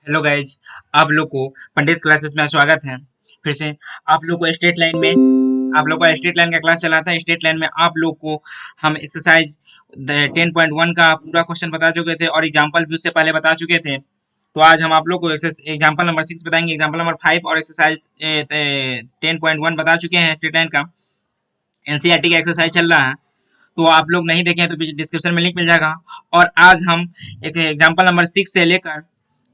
Hello guys. आप लोग को पंडित क्लासेस में स्वागत है। फिर से आप लोग को स्ट्रेट लाइन में आप लोग का स्ट्रेट लाइन का क्लास चला था। स्ट्रेट लाइन में आप लोग को हम एक्सरसाइज 10.1 का पूरा क्वेश्चन बता चुके थे और एग्जाम्पल भी उससे पहले बता चुके थे। तो आज हम आप लोग को एग्जाम्पल नंबर 6 बताएंगे, एग्जाम्पल नंबर 5 और एक्सरसाइज 10.1 बता चुके हैं। स्ट्रेट लाइन का एनसीईआरटी का एक्सरसाइज चल रहा है, तो आप लोग नहीं देखे हैं तो डिस्क्रिप्शन में लिंक मिल जाएगा। और आज हम एक एग्जाम्पल नंबर 6 से लेकर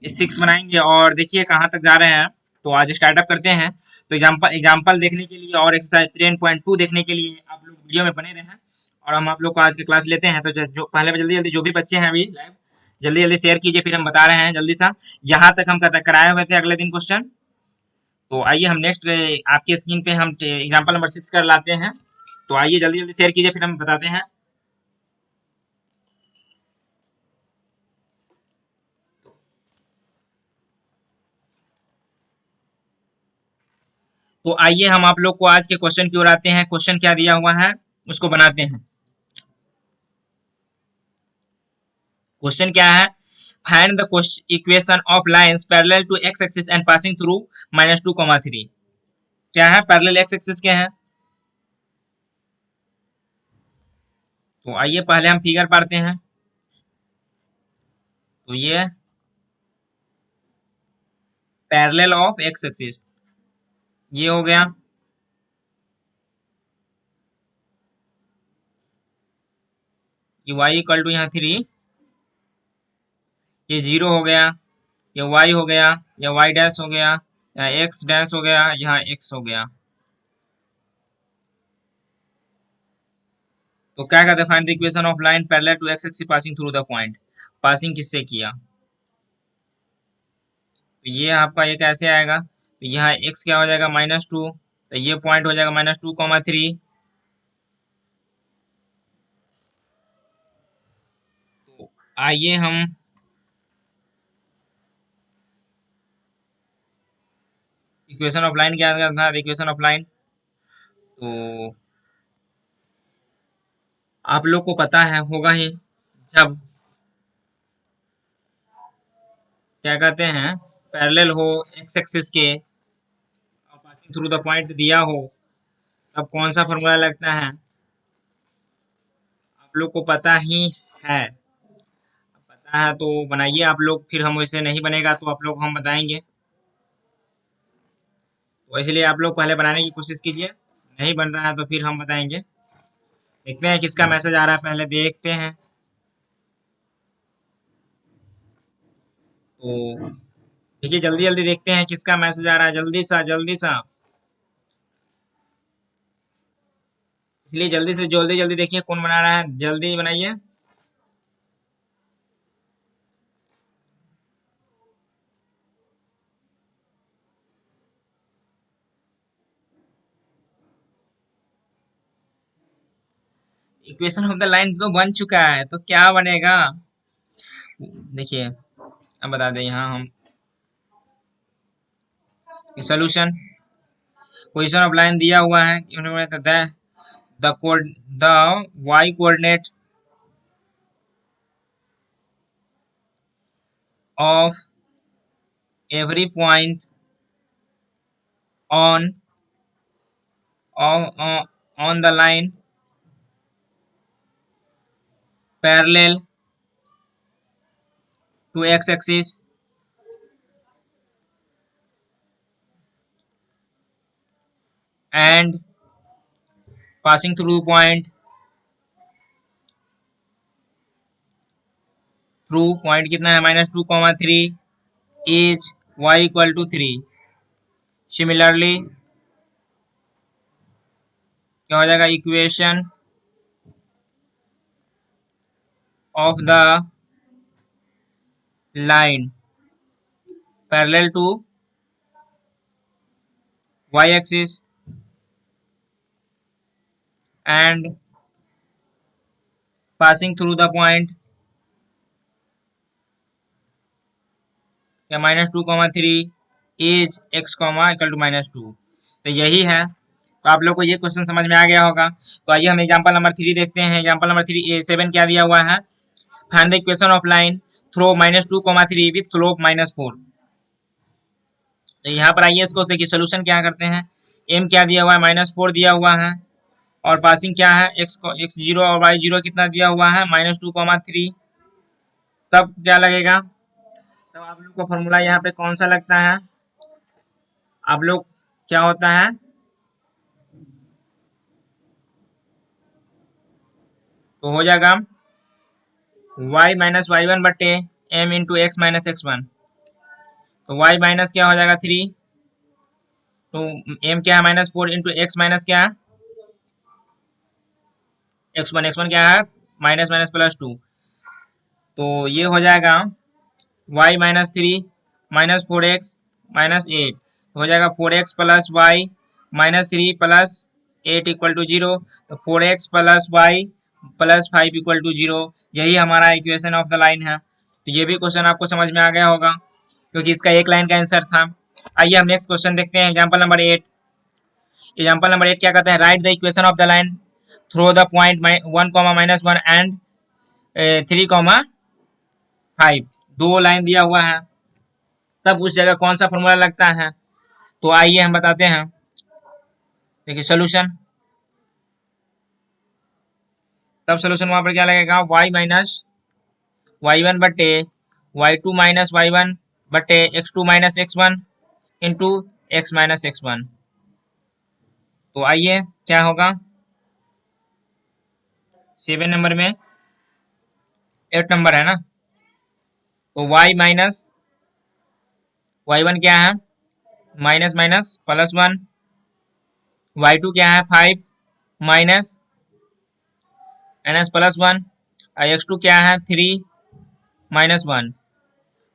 6 बनाएंगे और देखिए कहाँ तक जा रहे हैं। तो आज स्टार्टअप करते हैं। तो एग्जाम्पल देखने के लिए और एक्सरसाइज 10.2 देखने के लिए आप लोग वीडियो में बने रहें। और हम आप लोग को आज की क्लास लेते हैं। तो जो पहले जल्दी जल्दी जो भी बच्चे हैं अभी लाइव, जल्दी जल्दी शेयर कीजिए, फिर हम बता रहे हैं जल्दी सा। यहाँ तक हम कराए हुए थे अगले दिन क्वेश्चन। तो आइए हम नेक्स्ट आपके स्क्रीन पे हम एग्जाम्पल नंबर 6 कर लाते हैं। तो आइए जल्दी जल्दी शेयर कीजिए, फिर हम बताते हैं। तो आइए हम आप लोग को आज के क्वेश्चन की ओर आते हैं। क्वेश्चन क्या दिया हुआ है उसको बनाते हैं। क्वेश्चन क्या है? Find the equation of lines parallel to x axis and passing through -2, 3। क्या है? पैरेलल एक्स एक्सिस के हैं। तो आइए पहले हम फिगर पढ़ते हैं। तो ये पैरेलल ऑफ एक्स एक्सिस ये हो गया। ये y इक्वल टू यहाँ 3, ये 0 हो गया, ये y हो गया, ये y डैश हो गया, यहाँ x डैश हो गया, यहाँ x हो गया। तो क्या कहते हैं? Find the equation of line parallel to x axis passing through the point. Passing किससे किया? तो ये आपका ये कैसे आएगा? तो यहाँ x क्या हो जाएगा? -2। तो ये पॉइंट हो जाएगा -2, 3। तो आइए हम इक्वेशन ऑफ लाइन क्या था? इक्वेशन ऑफ लाइन तो आप लोग को पता है होगा ही। जब क्या कहते हैं पैरेलल हो एक्स एक्सिस के और पासिंग थ्रू द पॉइंट दिया हो, तब कौन सा फॉर्मूला लगता है? आप लोग को पता ही है। पता है तो बनाइए आप लोग, फिर हम वैसे नहीं बनेगा तो आप लोग हम बताएंगे। तो इसलिए आप लोग पहले बनाने की कोशिश कीजिए। नहीं बन रहा है तो फिर हम बताएंगे। देखते हैं किसका मैसेज आ रहा है, पहले देखते हैं। तो देखिए जल्दी जल्दी देखते हैं किसका मैसेज आ रहा है। जल्दी सा जल्दी सा, इसलिए जल्दी से जल्दी जल्दी देखिए कौन बना रहा है। जल्दी बनाइए। इक्वेशन ऑफ द लाइन तो बन चुका है, तो क्या बनेगा? देखिए अब बता दें यहाँ हम सोल्यूशन। पोजीशन ऑफ लाइन दिया हुआ है the y coordinate of every point on on the line parallel to x axis and passing through point कितना है? -2, 3 is y equal to 3। Similarly क्या हो जाएगा? Equation of the line parallel to y axis and passing through the point या -2, 3 is x, equal to -2। तो यही है। तो आप लोग को ये क्वेश्चन समझ में आ गया होगा। तो आइए हम एग्जांपल नंबर 3 देखते हैं। एग्जांपल नंबर 7 क्या दिया हुआ है? Find the equation of line throw -2, 3 with slope -4। तो यहाँ पर आइए इसको देखिए सोल्यूशन क्या करते हैं। एम क्या दिया हुआ है, -4 दिया हुआ है, और पासिंग क्या है, एक्स जीरो और वाई जीरो कितना दिया हुआ है, -2,3। तब क्या लगेगा, तब आप लोग को फॉर्मूला यहाँ पे कौन सा लगता है, आप लोग क्या होता है, तो हो जाएगा y माइनस वाई वन बटे m into x minus x one. तो y माइनस क्या हो जाएगा 3, तो m क्या है -4 इंटू एक्स माइनस क्या है x1 क्या है माइनस माइनस +2। तो ये हो जाएगा y -3 -4x -8 हो जाएगा 4x plus y -3 plus 8 equal to 0। तो 4x plus y plus 5 equal to 0, यही हमारा इक्वेशन ऑफ द लाइन है। तो ये भी क्वेश्चन आपको समझ में आ गया होगा क्योंकि इसका एक लाइन का आंसर था। आइए हम नेक्स्ट क्वेश्चन देखते हैं। Example number 8। एग्जाम्पल नंबर 8 क्या कहता है, right the equation of the line throw the point 1, -1 and 3, 5। दो लाइन दिया हुआ है, तब उस जगह कौन सा फॉर्मूला लगता है, तो आइए हम बताते हैं। देखिए सोल्यूशन, तब सोल्यूशन वहां पर क्या लगेगा, y माइनस वाई वन बटे y2 माइनस वाई वन बटे x2 minus x one into x minus x one. तो आइए क्या होगा, 7 नंबर में 8 नंबर है ना, तो y माइनस वाई वन क्या है माइनस माइनस +1, y2 क्या है 5 माइनस -+1, और x2 क्या है 3 -1,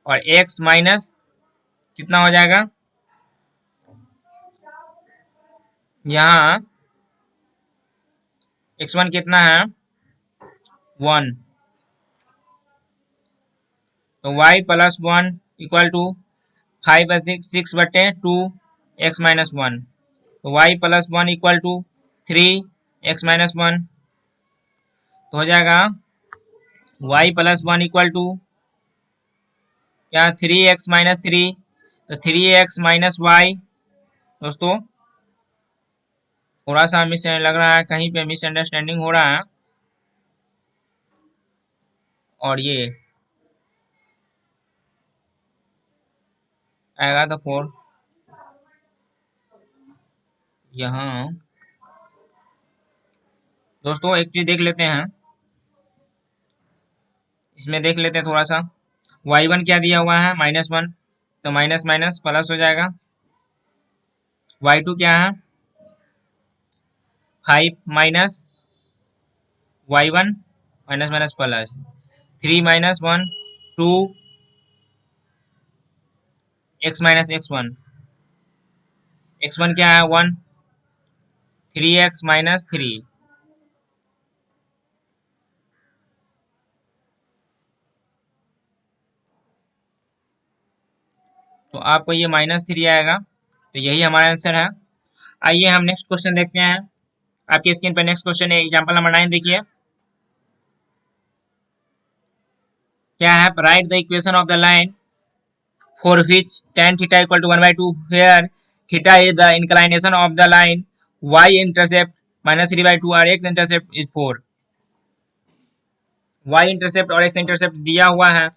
और x माइनस कितना हो जाएगा, यहाँ x1 कितना है 1। तो y प्लस 1 इक्वल टू 5 6 बटे 2 x माइनस 1। तो y plus 1 equal to 3 x minus 1। तो हो जाएगा y प्लस 1 इक्वल टू क्या 3x माइनस 3। तो 3x माइनस वाई, दोस्तों थोड़ा सा मिस लग रहा है, कहीं पे मिसअंडरस्टैंडिंग हो रहा है। और ये आएगा तो 4, यहाँ दोस्तों एक चीज देख लेते हैं, इसमें देख लेते हैं थोड़ा सा। y1 क्या दिया हुआ है -1, तो माइनस माइनस प्लस हो जाएगा। y2 क्या है 5 minus y1 minus minus plus 3 minus 1 2 x minus x1। x1 क्या है 1, 3x माइनस 3। तो आपको ये -3 आएगा, तो यही हमारा आंसर है। आइए हम नेक्स्ट क्वेश्चन देखते हैं। आपकी स्क्रीन पर नेक्स्ट क्वेश्चन है, एग्जांपल नंबर 9 देखिए क्या है, right the equation of the line for which tan theta equal to 1/2 where theta is the inclination of the line, y intercept -3/2 और x intercept is 4। y intercept और x intercept दिया हुआ है,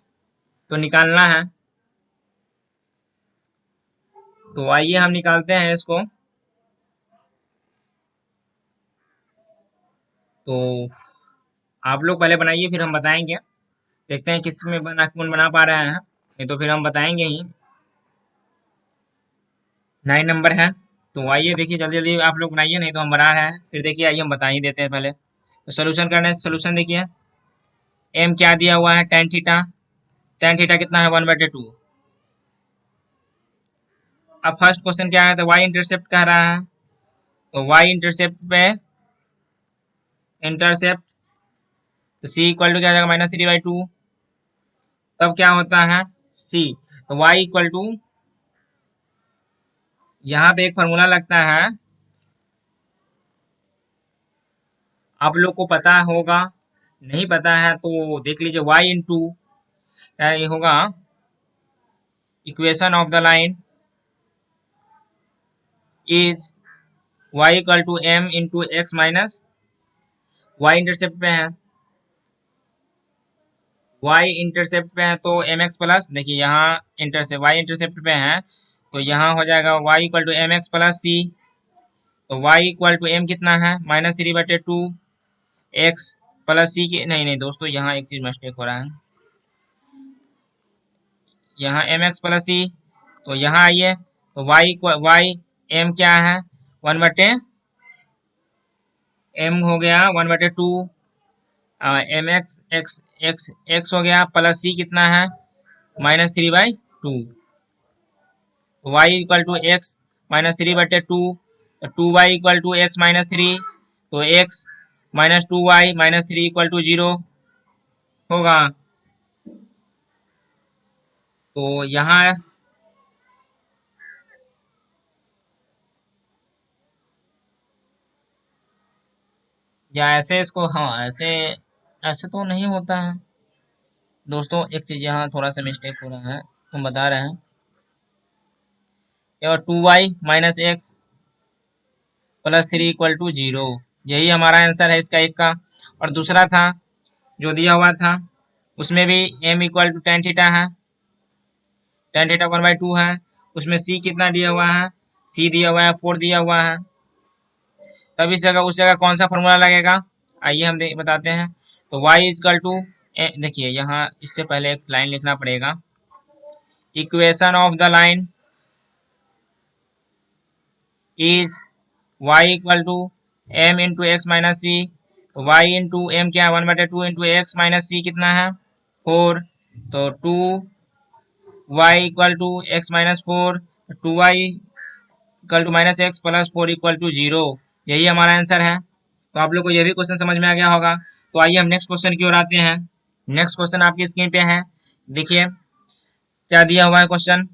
तो निकालना है। तो आइए हम निकालते हैं इसको। तो आप लोग पहले बनाइए, फिर हम बताएंगे। देखते हैं किस में कौन बना पा रहे हैं, नहीं तो फिर हम बताएंगे ही। 9 नंबर है, तो आइए देखिए जल्दी जल्दी आप लोग बनाइए, नहीं तो हम बना रहे हैं फिर। देखिए आइए हम बता ही देते हैं पहले। तो सोल्यूशन करने से सोल्यूशन देखिए, एम क्या दिया हुआ है tan थीटा, tan थीटा कितना है 1/2। अब फर्स्ट क्वेश्चन क्या है, तो y इंटरसेप्ट कह रहा है, तो y इंटरसेप्ट पे इंटरसेप्ट, तो c इक्वल टू क्या हो जाएगा -3/2। तब क्या होता है c, तो y इक्वल टू, यहाँ पे एक फॉर्मूला लगता है, आप लोग को पता होगा, नहीं पता है तो देख लीजिए। y इंटू क्या ये होगा, equation of the line is y equal to m into x minus y intercept पे है, वाई इंटरसेप्ट पे है तो एम एक्स प्लस, देखिए यहाँ इंटरसेप्ट वाई इंटरसेप्ट पे है तो यहाँ हो जाएगा y equal to m x plus c. तो वाई इक्वल टू एम कितना है -3/2 एक्स प्लस सी के, नहीं नहीं दोस्तों यहाँ एक चीज मिस्टेक हो रहा है, यहाँ एम एक्स प्लस सी, तो यहाँ आइए तो वाई एम क्या है 1/, एम हो गया 1/2, m x x x x हो गया प्लस सी कितना है -3/2, y equal to x -3/2, two y equal to x -3, तो एक्स -2y -3 इक्वल टू 0 होगा। तो यहाँ या ऐसे इसको, हाँ ऐसे, ऐसे तो नहीं होता है दोस्तों, एक चीज यहाँ थोड़ा सा मिस्टेक हो रहा है, हम बता रहे हैं, और 2y -x +3 इक्वल टू 0, यही हमारा आंसर है इसका एक का। और दूसरा था जो दिया हुआ था उसमें भी m equal to tan theta है, tan थीटा 1/2 है, उसमें c कितना दिया हुआ है, c दिया हुआ है 4 दिया हुआ है, तब इस जगह उस जगह कौन सा फॉर्मूला लगेगा, आइए हम बताते हैं। तो y इक्वल टू, देखिए यहाँ इससे पहले एक लाइन लिखना पड़ेगा, equation of the line is y equal to m into x minus c, तो y इंटू एम क्या है 1/2 इंटू एक्स माइनस सी कितना है 4, तो 2y equal to x minus 4, 2y equal to -x plus 4 equal to 0, यही हमारा answer है। तो आप लोग को यह भी क्वेश्चन समझ में आ गया होगा। तो आइए हम नेक्स्ट क्वेश्चन की ओर आते हैं। नेक्स्ट क्वेश्चन आपकी स्क्रीन पे है, देखिए क्या दिया हुआ है question,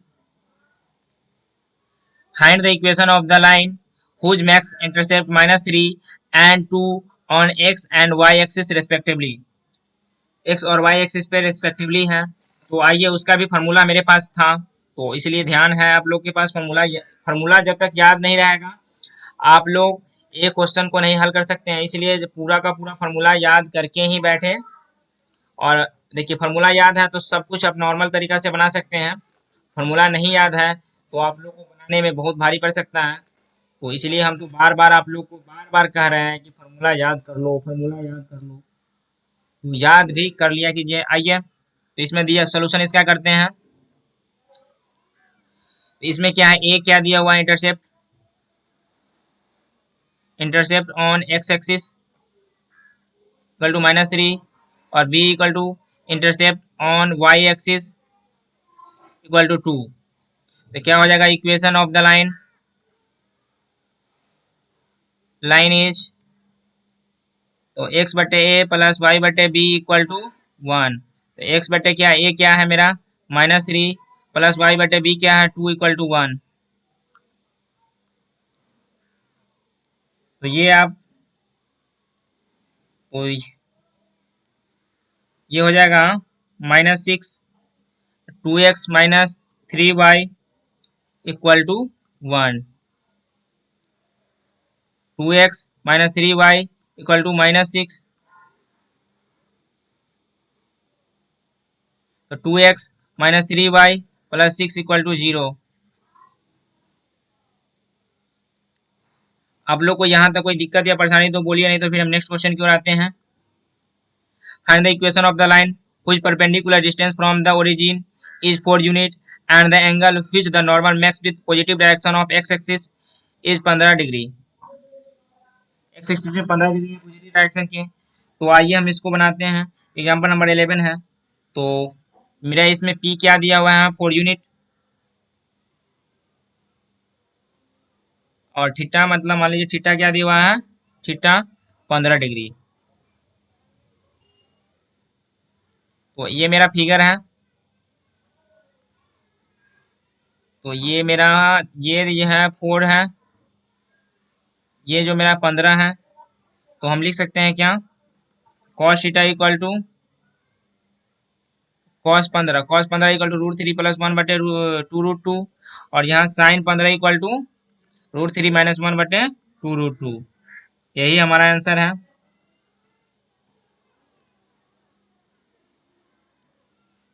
find the equation of the line whose max intercept -3 and 2 on x and y axis respectively, x और y एक्सिस पे रेस्पेक्टिवली है। तो आइए उसका भी फार्मूला मेरे पास था, तो इसलिए ध्यान है आप लोग के पास, फार्मूला फार्मूला जब तक याद नहीं रहेगा आप लोग एक क्वेश्चन को नहीं हल कर सकते हैं, इसलिए पूरा का पूरा फार्मूला याद करके ही बैठे। और देखिए फार्मूला याद है तो सब कुछ आप नॉर्मल तरीका से बना सकते हैं, फार्मूला नहीं याद है तो आप लोग को बनाने में बहुत भारी पड़ सकता है। तो इसलिए हम तो बार बार आप लोग को बार बार कह रहे हैं कि फार्मूला याद कर लो, फार्मूला याद कर लो, तो याद भी कर लिया कीजिए। आइए तो इसमें दिया सोल्यूशन इसका करते हैं। तो इसमें क्या है, ए क्या दिया हुआ है, intercept, intercept on x axis equal to -3, और b equal to intercept on y axis equal to 2। तो क्या हो जाएगा, equation of the line, line is, तो x/a plus y/b equal to 1, तो x/, क्या a क्या है मेरा -3 प्लस y/b क्या है 2 इक्वल टू 1। तो ये आप, तो ये हो जाएगा -6 2x -3y equal to 1, 2x -3y equal to -6, तो 2x -3y plus 6 equal to 0। आप लोग को यहाँ तक कोई दिक्कत या परेशानी तो बोलिए, नहीं तो फिर हम नेक्स्ट क्वेश्चन की ओर आते हैं। Find the equation of the line which perpendicular distance from the origin is 4 unit and the angle which the normal makes with positive direction of x axis is 15 degree, x axis में 15 degree positive direction की। तो आइए हम इसको बनाते हैं, example number 11 है। तो मेरा इसमें पी क्या दिया हुआ है 4 यूनिट, और थीटा मतलब मान लीजिए थीटा क्या दिया हुआ है, थीटा 15 डिग्री। तो ये मेरा फिगर है, तो ये मेरा, ये है 4 है, ये जो मेरा 15 है, तो हम लिख सकते हैं क्या, cos theta equal to cos 15 equal to √3 + 1/2 √2, और यहाँ sin 15 इक्वल टू √3 माइनस 1 बटे 2√2, यही हमारा आंसर है।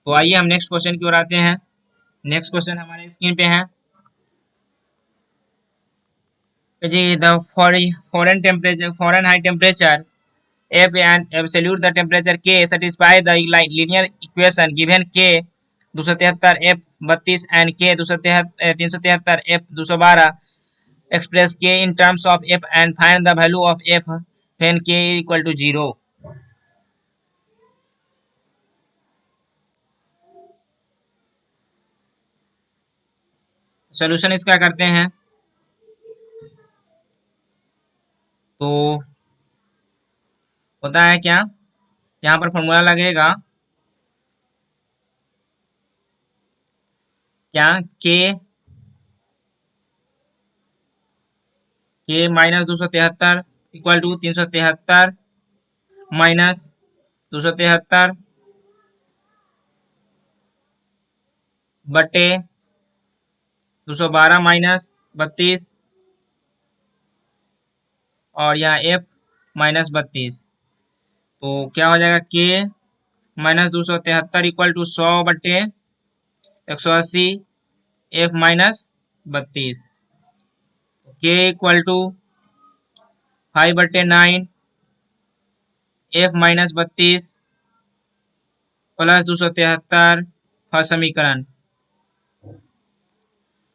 तो आइए हम नेक्स्ट क्वेश्चन की ओर आते हैं। नेक्स्ट क्वेश्चन हमारे स्क्रीन पे है जी, the Fahrenheit temperature, Fahrenheit high temperature F and absolute the temperature K satisfy the linear equation given K 273 F 32 and K 373 F 212, express K in terms of F and find the value of F when K equal to 0। Solution इसका करते हैं तो होता है क्या, यहाँ पर formula लगेगा क्या, के माइनस 273 इक्वल टू 373 माइनस 273 बटे 212 माइनस 32 और यहाँ एफ माइनस 32। तो क्या हो जाएगा, के माइनस 273 इक्वल टू 100 बटे 180 एफ माइनस 32, के इक्वल टू 5 बटे 9 एफ माइनस 32 प्लस 273 फर्स्ट समीकरण।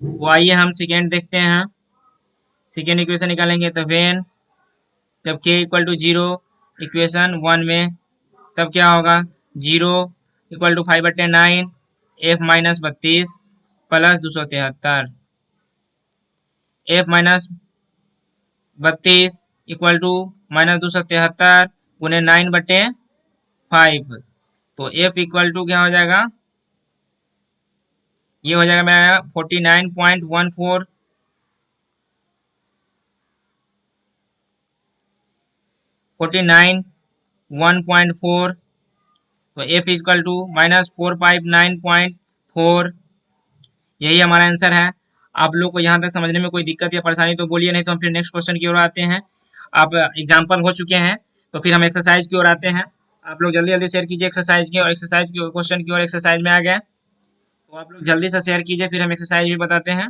तो आइए हम सेकेंड देखते हैं। सेकेंड इक्वेशन निकालेंगे तो वेन जब के इक्वल टू 0 इक्वेशन 1 में, तब क्या होगा, 0 इक्वल टू 5 बटे 9 F minus 32 plus 273 F minus 32 equal to minus 273 गुने 9 बटे 5। तो एफ इक्वल टू क्या हो जाएगा, ये हो जाएगा मेरा 49.14 1.4। तो एफ इक्वल टू माइनस 459.4, यही हमारा आंसर है। आप लोग को यहाँ तक समझने में कोई दिक्कत या परेशानी तो बोलिए, नहीं तो हम फिर नेक्स्ट क्वेश्चन की ओर आते हैं। आप एग्जाम्पल हो चुके हैं तो फिर हम एक्सरसाइज की ओर आते हैं। आप लोग जल्दी जल्दी शेयर कीजिए एक्सरसाइज की, और एक्सरसाइज की क्वेश्चन की ओर। एक्सरसाइज में आ गए तो आप लोग जल्दी से शेयर कीजिए, फिर हम एक्सरसाइज भी बताते हैं।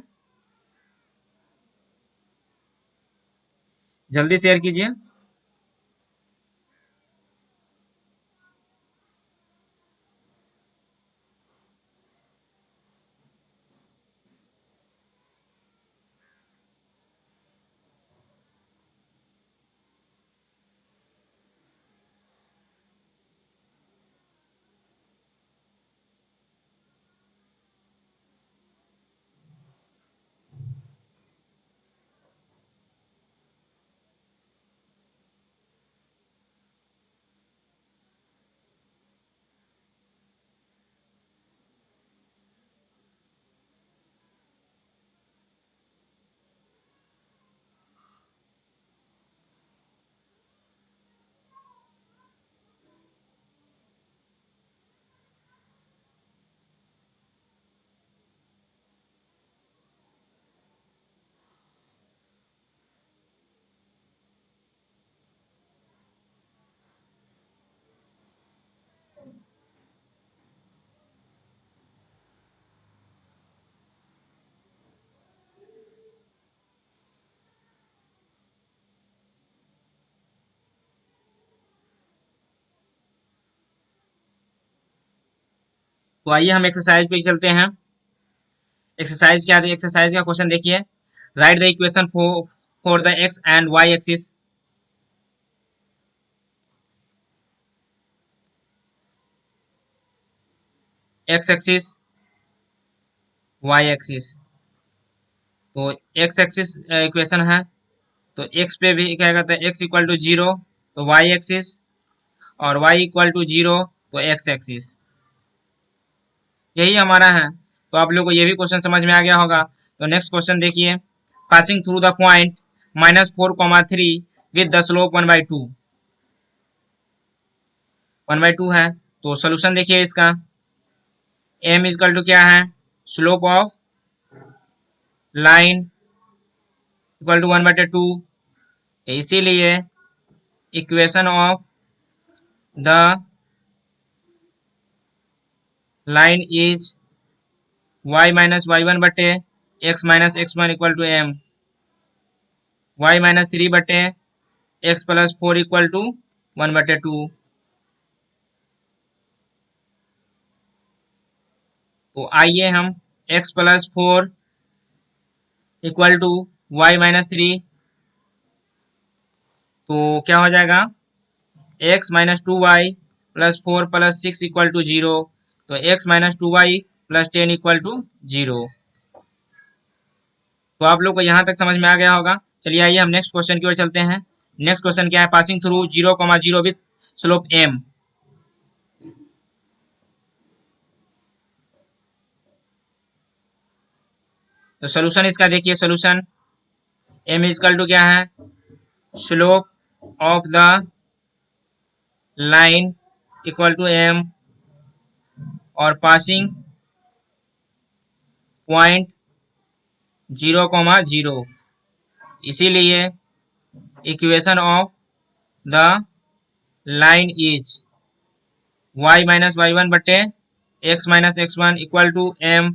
जल्दी शेयर कीजिए। तो आइए हम एक्सरसाइज पे चलते हैं। एक्सरसाइज क्या है, एक्सरसाइज का क्वेश्चन देखिए। Write the equation for the x and y axis. X axis, y axis. तो एक्स एक्सिस इक्वेशन है, तो एक्स पे भी क्या कहता है, एक्स इक्वल टू 0 तो वाई एक्सिस, और वाई इक्वल टू 0 तो एक्स एक्सिस, यही हमारा है। तो आप लोग को ये भी क्वेश्चन समझ में आ गया होगा। तो नेक्स्ट क्वेश्चन देखिए। Passing through the point -4,3 with the slope 1/2, 1/2 है। तो सोल्यूशन देखिए इसका। एम इक्वल टू क्या है, slope of line equal to 1/2। इसीलिए equation of the line is y minus y one बटे x minus x one equal to m, y minus three बटे x plus four equal to 1/2। तो आइए हम x plus four equal to y minus three, तो क्या हो जाएगा x minus two y plus four plus six equal to zero. तो x minus two y plus 10 equal to zero. तो आप लोग को यहाँ तक समझ में आ गया होगा। चलिए आइए हम नेक्स्ट क्वेश्चन की ओर चलते हैं। नेक्स्ट क्वेश्चन क्या है, passing through 0,0 with slope m। तो सोल्यूशन इसका देखिए, सोल्यूशन m इक्वल टू क्या है, slope of the line equal to m और पासिंग पॉइंट 0,0। इसीलिए equation of the line is y minus y one बटे x minus x one equal to m।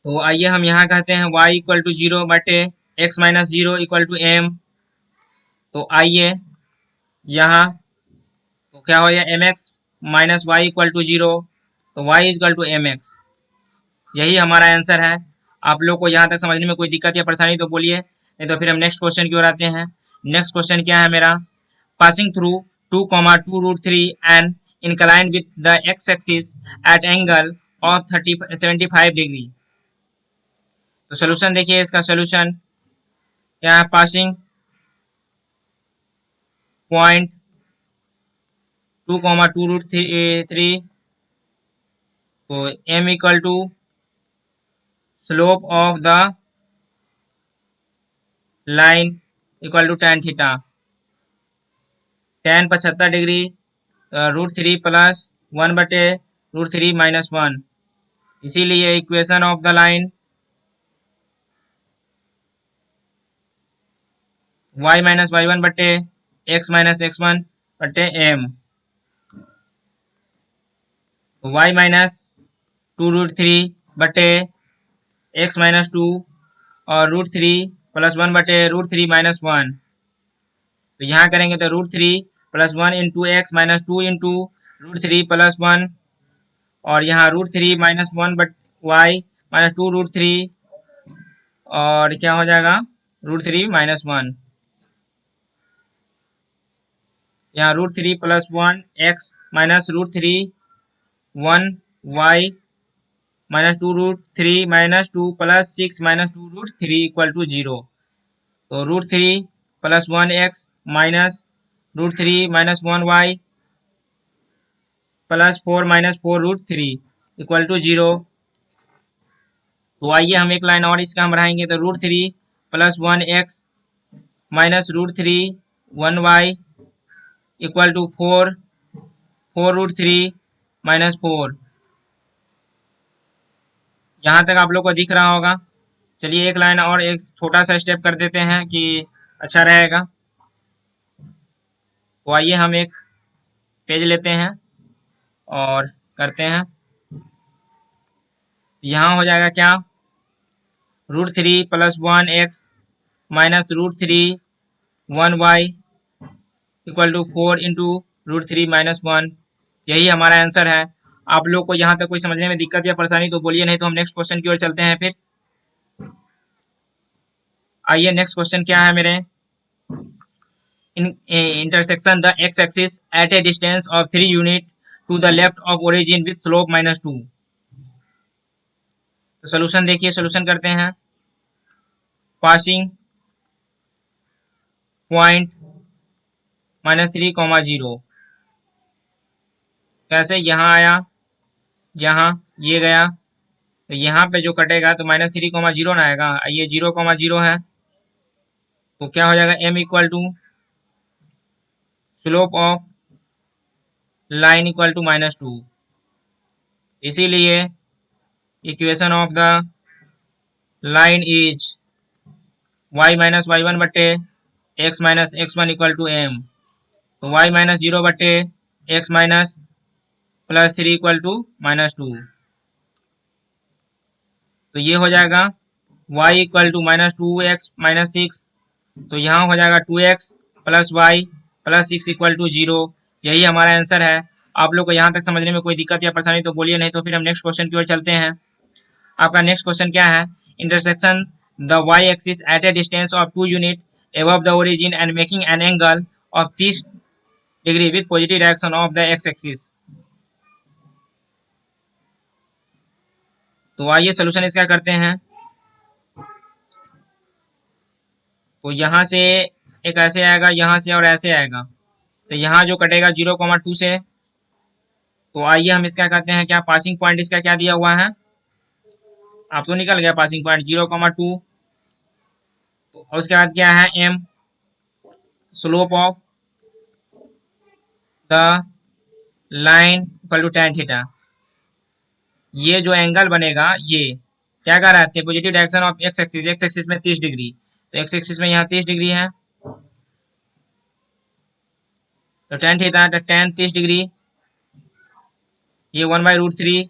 तो आइए हम यहाँ कहते हैं y इक्वल टू जीरो बटे x minus zero equal to m। तो आइए यहाँ तो क्या हो गया, m x minus y equal to zero, तो y equal to m x. यही हमारा आंसर है। आप लोग को यहाँ तक समझने में कोई दिक्कत या परेशानी तो बोलिए, नहीं तो फिर हम नेक्स्ट क्वेश्चन की ओर आते हैं। नेक्स्ट क्वेश्चन क्या है मेरा, passing through 2,2√3 and inclined with the x-axis at angle of 75 degree. तो सोल्यूशन देखिए, इसका सोल्यूशन क्या है, पासिंग पॉइंट 2,2√3, तो m equal to slope of the line equal to tan theta, tan 75 degree √3 plus 1/√3 minus 1। इसीलिए equation of the line y minus y one बटे x minus x one बटे m, y minus two बटे x minus two और √3 plus 1/√3 minus 1। तो यहाँ करेंगे तो √3 plus 1 into x minus two into √3 plus 1, और यहाँ √3 minus 1 but why minus two √3, और क्या हो जाएगा √3 माइनस 1। यहाँ √3 plus 1 x minus √3 1 y minus two √3 minus 2 plus 6 minus two √3 equal to 0। तो √3 plus 1 x minus √3 minus 1 y plus 4 minus 4√3 equal to 0। तो आइए हम एक लाइन और इसका हम बढ़ाएंगे, तो √3 plus 1 x minus √3 1 y equal to 4 √3 minus 4। यहाँ तक आप लोग को दिख रहा होगा। चलिए एक लाइन और एक छोटा सा स्टेप कर देते हैं कि अच्छा रहेगा। तो आइए हम एक पेज लेते हैं और करते हैं। यहाँ हो जाएगा क्या, √3 plus 1 x minus √3 1 y equal to 4 into √3 minus 1। यही हमारा आंसर है। आप लोग को यहाँ तक कोई समझने में दिक्कत या परेशानी तो बोलिए, नहीं तो हम नेक्स्ट क्वेश्चन की ओर चलते हैं। फिर आइए नेक्स्ट क्वेश्चन क्या है मेरे, intersection the x-axis at a distance of 3 unit to the left of origin with slope -2। तो सोल्यूशन देखिए, सोल्यूशन करते हैं। Passing point -3, 0। कैसे, यहाँ आया, यहाँ ये गया, तो यहाँ पे जो कटेगा तो -3, 0 ना आएगा, ये 0, 0 है, तो क्या हो जाएगा, m equal to slope of line equal to -2। इसीलिए equation of the line is y minus y1 बट्टे x minus x1 equal to m। तो y माइनस 0 बट्टे x माइनस +3 इक्वल टू -2। तो ये हो जाएगा y equal to -2x minus 6। तो यहाँ हो जाएगा 2x plus y plus 6 equal to 0। यही हमारा आंसर है। आप लोग को यहाँ तक समझने में कोई दिक्कत या परेशानी तो बोलिए, नहीं तो फिर हम नेक्स्ट क्वेश्चन की ओर चलते हैं। आपका नेक्स्ट क्वेश्चन क्या है, intersection the y axis at A distance of 2 unit above the origin and making an angle of 30 degree with positive direction of the x axis। तो आइए सोल्यूशन इसका करते हैं। तो यहाँ से एक ऐसे आएगा, यहाँ से और ऐसे आएगा, तो यहाँ जो कटेगा 0,2 से। तो आइए हम इसका कहते हैं क्या, पासिंग पॉइंट इसका क्या दिया हुआ है, आप तो निकल गया पासिंग पॉइंट 0,2। तो उसके बाद क्या है, m slope of the line equal to tan theta. ये जो एंगल बनेगा ये क्या कह रहा है, positive direction of x axis में 30 डिग्री, तो x एक्सिस में यहाँ 30 डिग्री है, तो tan थीटा tan 30 डिग्री, ये 1/√3।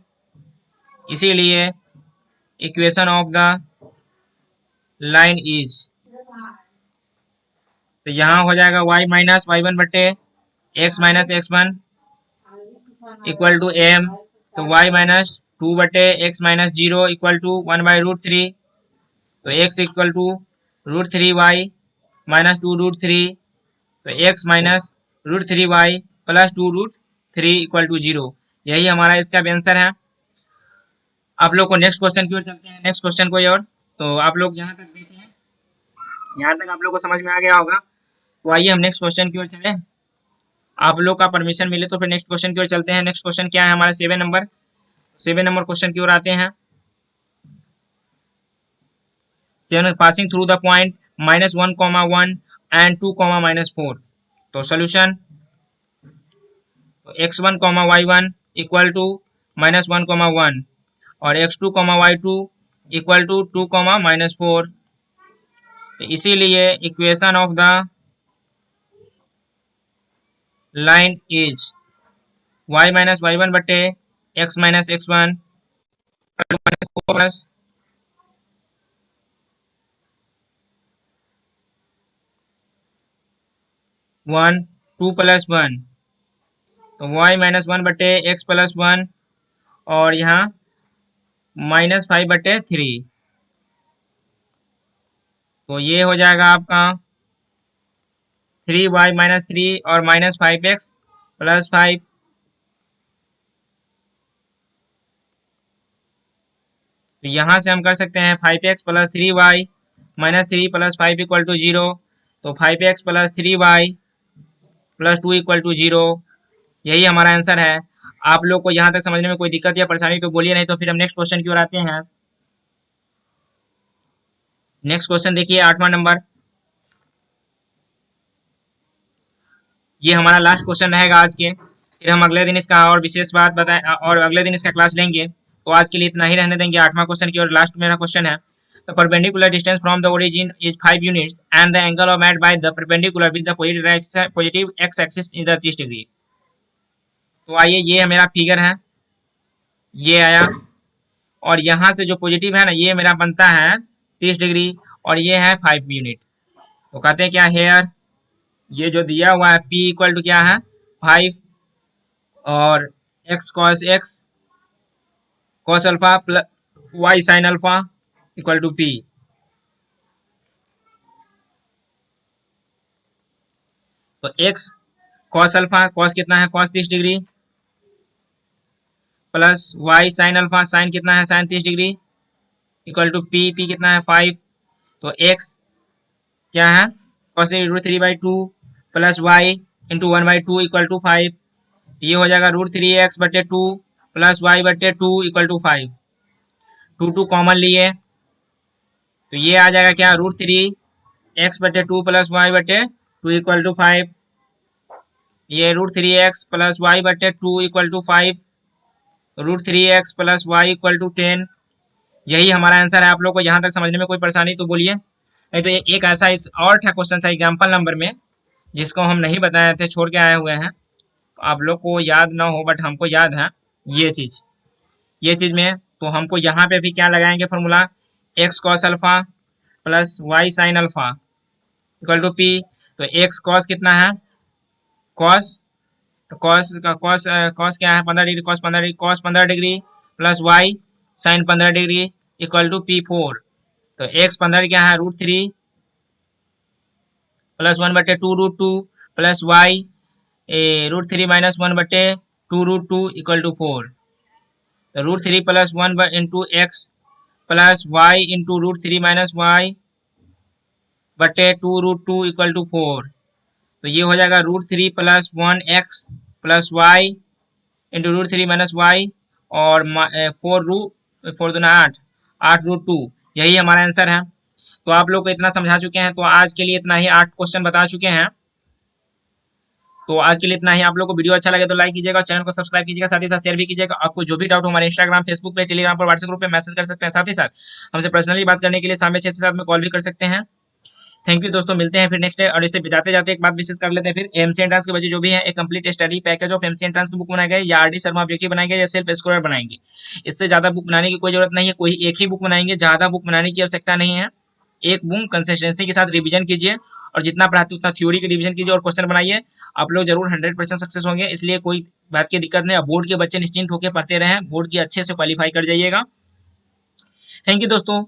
इसीलिए equation of the line is, तो यहाँ हो जाएगा y माइनस y1 बट्टे x minus x1 equal to m। तो y माइनस 2 बटे x माइनस 0 इक्वल टू 1/√3। तो x equal to √3y minus 2√3, तो x minus √3y plus 2√3 equal to 0। यही हमारा इसका आंसर है। आप लोग को नेक्स्ट क्वेश्चन की ओर चलते हैं, नेक्स्ट क्वेश्चन को और। तो आप लोग यहाँ तक देखे हैं, यहाँ तक आप लोग को समझ में आ गया होगा। तो आइए हम नेक्स्ट क्वेश्चन की ओर चलें, आप लोग का परमिशन मिले तो फिर नेक्स्ट क्वेश्चन की ओर चलते हैं। नेक्स्ट क्वेश्चन क्या है हमारा, 7 नंबर क्वेश्चन की ओर आते हैं। 7 passing through the point -1,1 and 2, -4। तो सोल्यूशन, तो x1, y1 इक्वल टू -1,1 और x2, y2 इक्वल टू 2, -4। तो इसीलिए equation of the line is y minus y1 बटे x minus x1 plus 1, 2 plus 1, तो y माइनस 1 बटे x प्लस 1 और यहाँ -5 बटे 3। तो ये हो जाएगा आपका 3y माइनस 3 और -5x प्लस 5। तो यहाँ से हम कर सकते हैं 5x plus 3y minus 3 plus 5 equal to 0। तो 5x plus 3y plus 2 equal to 0। यही हमारा आंसर है। आप लोग को यहाँ तक समझने में कोई दिक्कत या परेशानी तो बोलिए, नहीं तो फिर हम नेक्स्ट क्वेश्चन की ओर आते हैं। नेक्स्ट क्वेश्चन देखिए 8वां नंबर, ये हमारा लास्ट क्वेश्चन रहेगा आज के, फिर हम अगले दिन इसका और विशेष बात बताएं और अगले दिन इसका क्लास लेंगे। तो आज के लिए इतना ही रहने देंगे। 8वां क्वेश्चन की और लास्ट मेरा क्वेश्चन है, the perpendicular distance from the origin is 5 units and the angle of made by the perpendicular with the positive x axis in the 30 degree. तो आइए, ये मेरा फिगर है, ये आया, और यहाँ से जो पॉजिटिव है ना, ये मेरा बनता है 30 डिग्री और ये है 5 यूनिट। तो कहते हैं क्या, हेयर ये जो दिया हुआ है p इक्वल टू क्या है 5 और x cos alpha plus y sin alpha equal to p। तो x cos अल्फा, cos कितना है cos 30 degree plus y sin alpha, sin कितना है sin 30 degree equal to p, p कितना है 5। तो x क्या है, cos √3/2 plus y into 1/2 equal to 5। ये हो जाएगा √3x/2 plus y/2 equal to 5। 2 common लिए तो ये आ जाएगा क्या, √3x/2 plus y/2 equal to 5। ये √3x plus y/2 equal to 5, √3x plus y equal to 10। यही हमारा आंसर है। आप लोग को यहाँ तक समझने में कोई परेशानी तो बोलिए। नहीं तो एक ऐसा इस और था क्वेश्चन था एग्जाम्पल नंबर में, जिसको हम नहीं बताए थे, छोड़ के आए हुए हैं। आप लोग को याद ना हो बट हमको याद है ये चीज में। तो हमको यहाँ पे भी क्या लगाएंगे formula, x cos alpha plus y sine alpha equal to p. तो एक्स कॉस कितना है, कॉस, तो कॉस का कॉस क्या है 15 degree, cos 15 degree plus y sine 15 degree equal to P4। तो एक्स 15 क्या है √3 plus 1/2 plus y √3 minus 1/2 equal to 4। तो √3 plus 1 into x plus y into √3 minus y बटे 2 इक्वल टू 4। तो ये हो जाएगा √3 plus 1x plus y into √3 minus y और 4 दूना 8 यही हमारा आंसर है। तो आप लोग को इतना समझा चुके हैं। तो आज के लिए इतना ही, 8 क्वेश्चन बता चुके हैं। तो आज के लिए इतना ही। आप लोग को वीडियो अच्छा लगे तो लाइक कीजिएगा, चैनल को सब्सक्राइब कीजिएगा, साथ ही साथ शेयर भी कीजिएगा। आपको जो भी डाउट हो हमारे इंस्टाग्राम, फेसबुक पे, टेलीग्राम पर, व्हाट्सएप ग्रुप पे मैसेज कर सकते हैं। साथ ही साथ हमसे पर्सनली बात करने के लिए शाम में 6 से 7 में कॉल भी कर सकते हैं। थैंक यू दोस्तों, मिलते हैं फिर नेक्स्ट डे। और इसे जाते जाते एक बात विशेष कर लेते हैं फिर, एमसी एंट्रेंस के बच्चे जो भी है एक complete study package of MC entrance की बुक बनाए गए, या आरडी शर्मा ऑब्जेक्टिव बनाएंगे, या सेल्फ स्कोरर बनाएंगे। इससे ज्यादा बुक बनाने की कोई जरूरत नहीं है, कोई एक ही बुक बनाएंगे, ज्यादा बुक बनाने की आवश्यकता नहीं है। एक बुक कंसिस्टेंसी के साथ रिवीजन कीजिए, और जितना पढ़ाते उतना थ्योरी की रिवीजन कीजिए और क्वेश्चन बनाइए। आप लोग जरूर 100% सक्सेस होंगे, इसलिए कोई बात की दिक्कत नहीं। बोर्ड के बच्चे निश्चिंत होकर पढ़ते रहें, बोर्ड की अच्छे से क्वालिफाई कर जाइएगा। थैंक यू दोस्तों।